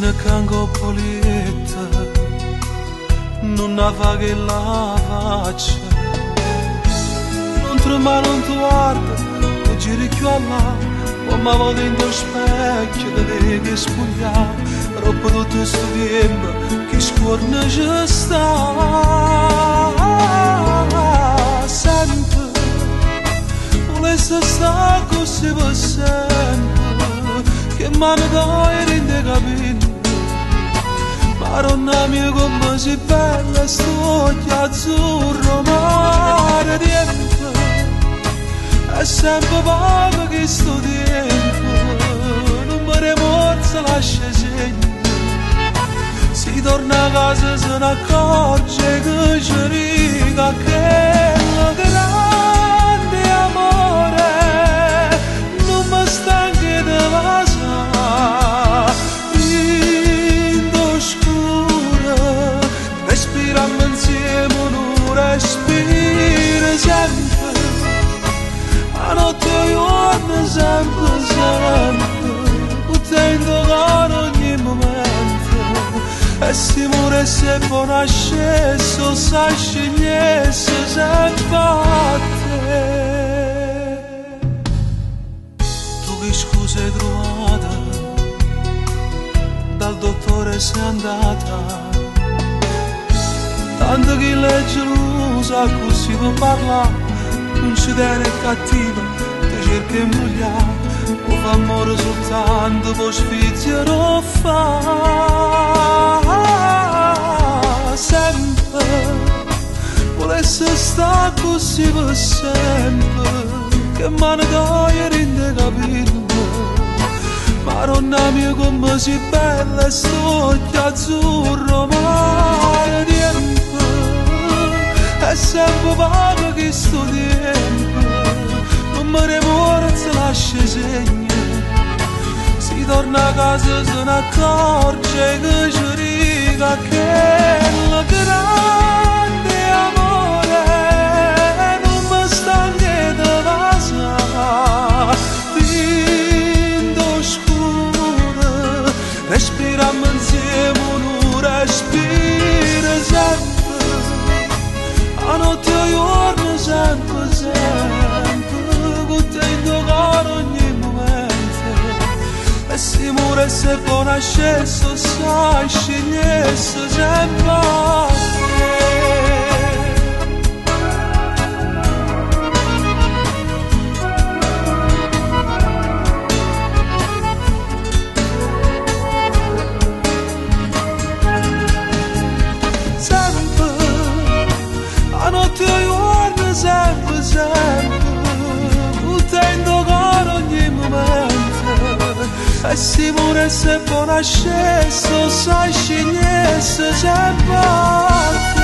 ne cango polietta, nonava che la faccia, non trema, non ti guarda, e giri più a là, ma vado in lo specchio, devi spogliare, troppo tutto sto tempo, che scorna ci sta, sempre, volesse stare così per sempre, che mano dai rende capire. Maronna mia come sei bella, sto occhio azzurro, mare tempo, è sempre poco che sto tempo, non mi remorso, lascia segno, si torna a casa se ne accorge che ci riga che lo grande amore, non mi stanca di vasare. Respiriamo insieme, non respira sempre, a notte e giorno sempre, sempre, potendo con ogni momento, e si muore se può nascere, sa scegliere sempre a te. Tu che scusa hai trovata, dal dottore sei andata, tanto che lei è gelosa, così può parlare, non ci tiene cattiva, ti cerca di imbrogliare, o fa amore soltanto, poi sfizia non fa. Sempre, volesse stare così per sempre, che mano dai rende capire. Maronna mia come sei bella, sto occhio azzurro, mare tempo, è sempre poco che sto tempo, non mi remorso, lascia segno, si torna a casa se ne accorge che ci riga che lo grande amore, non mi stanca di vasare. Respiriamo insieme, non respira sempre, a notte e giorno sempre, sempre, contento con ogni momento, e si muore se può nascere, sai scegliere sempre a te. Sempre, sempre, contento con ogni momento, e si muore se può nascere, sai scegliere sempre a te.